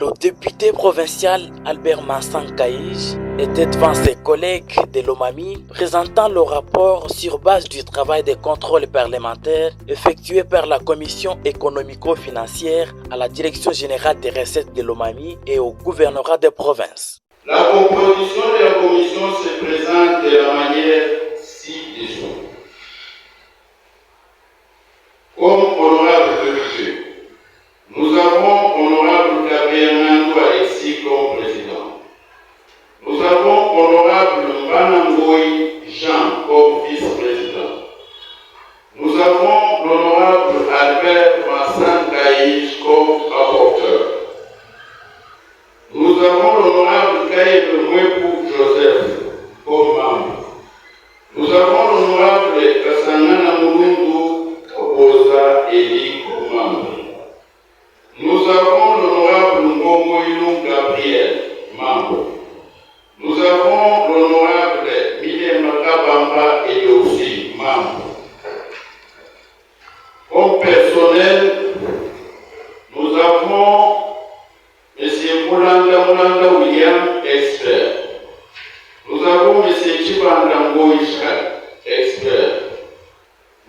Le député provincial Albert Mansankaïj était devant ses collègues de l'OMAMI présentant le rapport sur base du travail de contrôle parlementaire effectué par la Commission économico-financière à la Direction générale des recettes de l'OMAMI et au gouvernorat des provinces. La composition de la commission se présente de la manière ci-dessous. Comme honorable député, nous avons honorable Gabriel Nando Alexis comme président. Nous avons honorable Mbanangoy Jean comme vice-président. Nous avons l'honorable Albert Mansankaïj comme rapporteur. Nous avons l'honorable Kaïb Mwepou Joseph comme membre. Nous avons l'honorable Kassanana Mouloundou Oposa Eli comme membre. Nous avons l'honorable Ngomoilou Gabriel, membre. Nous avons l'honorable Milema Kabamba Eliosi, membre. Comme personnel, nous avons M. Moulanda William, expert. Nous avons M. Chibanda Ngoïcha, expert.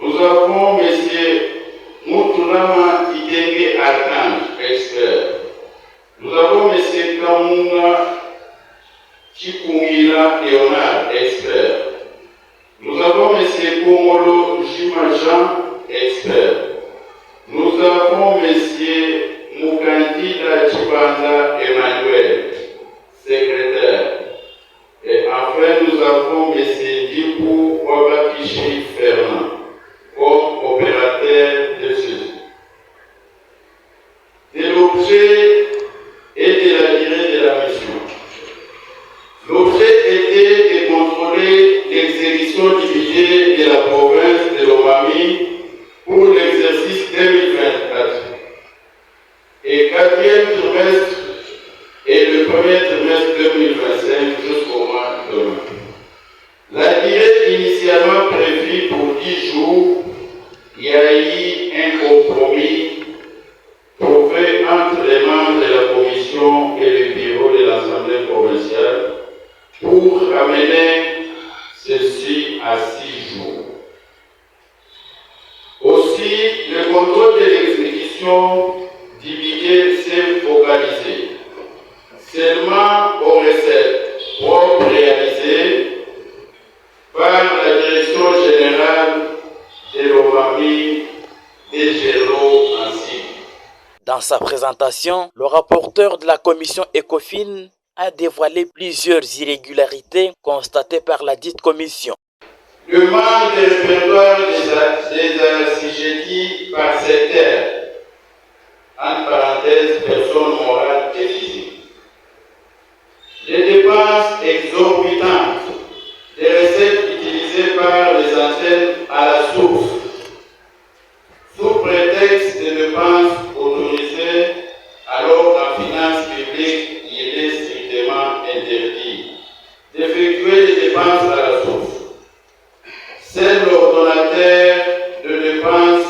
Nous avons M. Moutoulama Idenge Archange, expert. Nous avons M. Kamunga Chikungila Léonard, expert. Nous avons M. Komolo Jimajan, expert. Nous avons M. Mukandila Chibanda Emmanuel, secrétaire. Et enfin, nous avons M. Dipou Wabakishi Fernand comme opérateur de ceci. De l'objet et de la durée de la mission. L'objet était de contrôler l'exécution du budget de la province de l'Omami pour l'exercice 2024 et quatrième trimestre et le premier trimestre 2025 jusqu'au mois de mai. La durée initialement prévue pour 10 jours, il y a eu un compromis trouvé entre les membres de la commission et le bureau de l'Assemblée provinciale pour amener ceci à 6 jours. Aussi, le contrôle de l'exécution du budget s'est focalisé seulement aux recettes propres réalisées par la Direction générale de l'OMAMI DGRO ainsi. Dans sa présentation, le rapporteur de la commission ECOFIN a dévoilé plusieurs irrégularités constatées par la dite commission. Le manque de répertoire des assujettis par secteur, entre parenthèses, personnes morales et physiques. Les dépenses exorbitantes des recettes utilisées par les antennes à la source, sous prétexte de dépenses autorisées, alors qu'en finances publiques, il est strictement interdit d'effectuer des dépenses à la source. Seul l'ordonnateur de dépenses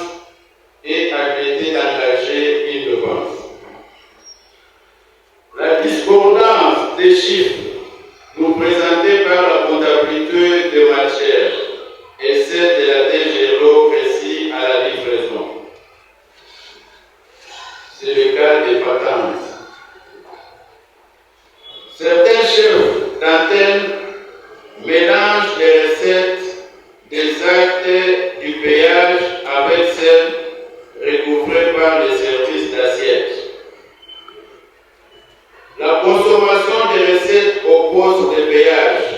est habilité d'engager une dépense. La discordance des chiffres nous présentés par la comptabilité de matière et celle de la DGRO précis à la livraison. C'est le cas des patentes. Certains chefs d'antenne mélangent les recettes des actes du péage avec celles recouvrées par les services d'assiette. La consommation des recettes oppose des péages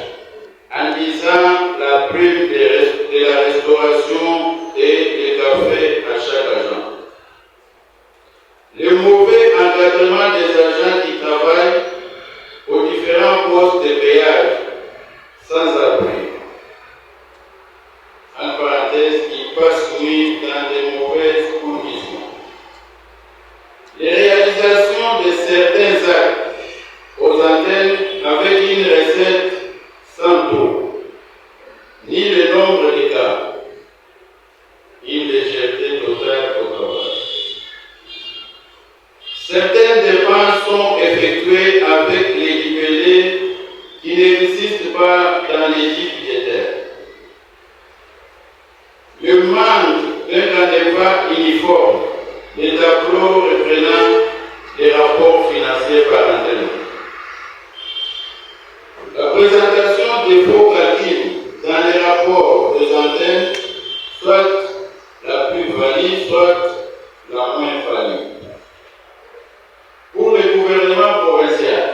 en disant la prime de la restauration et des cafés à chaque agent. Le mauvais encadrement des agents qui travaillent aux différents postes de péage sans abri. En parenthèse, qui passent nuit dans de mauvaises conditions. Les réalisations de certains actes aux antennes avec une recette sans taux, ni le nombre de cas, une légèreté totale au travail. Certaines dépenses sont effectués avec les libellés qui n'existent pas dans les livres budgétaires. Le manque d'un canevas uniforme des tableaux reprenant les rapports financiers par antenne. La présentation des faux calculs dans les rapports des antennes, soit la plus-value, soit la moins-value. Pour le gouvernement provincial,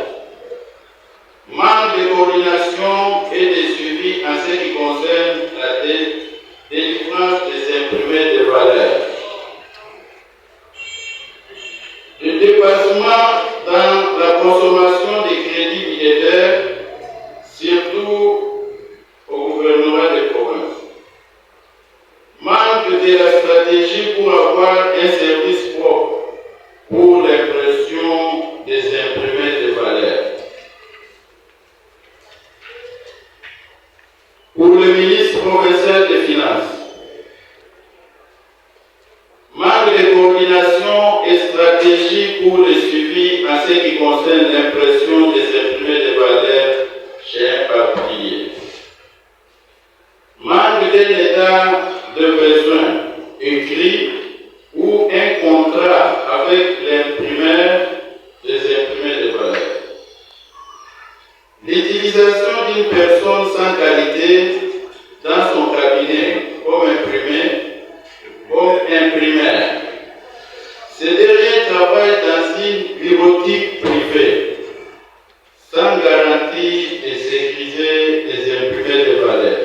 manque de coordination et de suivi en ce qui concerne la délivrance des imprimés de valeur. Le dépassement dans la consommation des crédits budgétaires, surtout au gouvernement des provinces. Manque de la stratégie pour avoir un service propre pour l'impression des imprimés de valeur. Pour le ministre provincial des Finances, manque de coordination et stratégie pour le suivi en ce qui concerne l'impression des imprimés de valeur chez un particulier. Manque d'un état de besoin écrit ou un contrat avec l'imprimeur des imprimés de valeur. L'utilisation d'une personne sans qualité dans son cabinet comme imprimeur. Ces derniers travaillent dans une bureautique privée sans garantie de sécuriser les imprimés de valeur.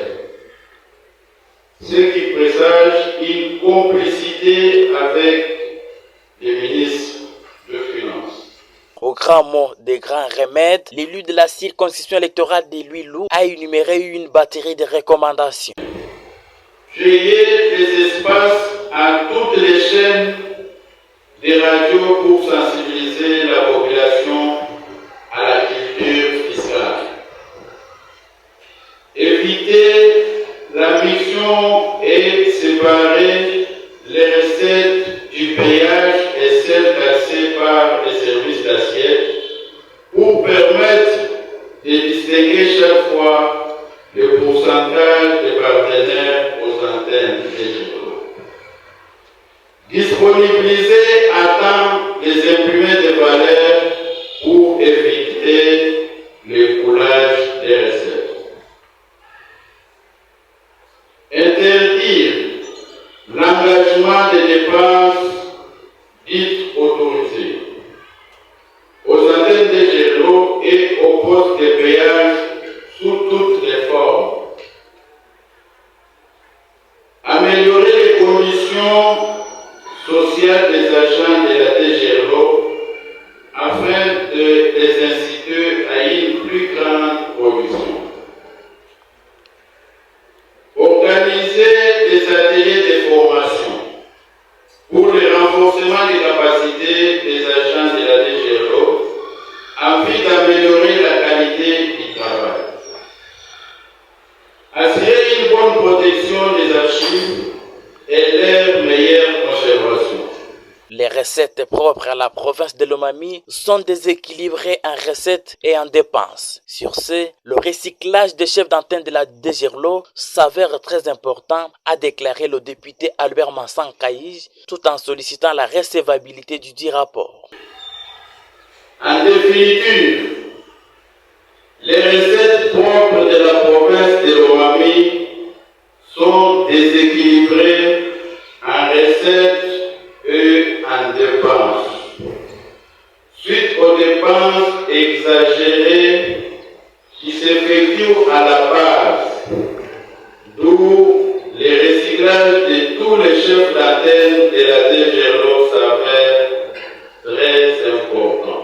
Ce qui présage une complicité avec les ministres de Finances. Au grand mot des grands remèdes, l'élu de la circonscription électorale de Louilou a énuméré une batterie de recommandations. Créer des espaces à toutes les chaînes des radios pour sensibiliser la population à la culture fiscale. Éviter la mixtion et séparer les recettes du péage et celles versées par les services d'assiette pour permettre de distinguer chaque fois le pourcentage des partenaires aux antennes digitales. Disponibiliser à temps les imprimés de valeur pour éviter le coulage des recettes. Interdire l'engagement des dépenses dites autorisées aux antennes de GELO et aux postes de péage sous toutes les formes. Améliorer les conditions sociales des agents de la DGRO afin de les inciter à une plus grande production. Organiser des ateliers de formation pour le renforcement des capacités des agents de la DGRO en vue d'améliorer la qualité du travail. Assurer une bonne protection des archives et leur meilleure conservation. Les recettes propres à la province de Lomami sont déséquilibrées en recettes et en dépenses. Sur ce, le recyclage des chefs d'antenne de la DGRLO s'avère très important, a déclaré le député Albert Mansan Kaïj, tout en sollicitant la recevabilité du dit rapport. En définitive, les recettes propres de la province de Lomami sont déséquilibrées en recettes et en dépenses. Suite aux dépenses exagérées qui s'effectuent à la base, d'où les recyclages de tous les chefs d'antenne de la DGRO s'avèrent très importants.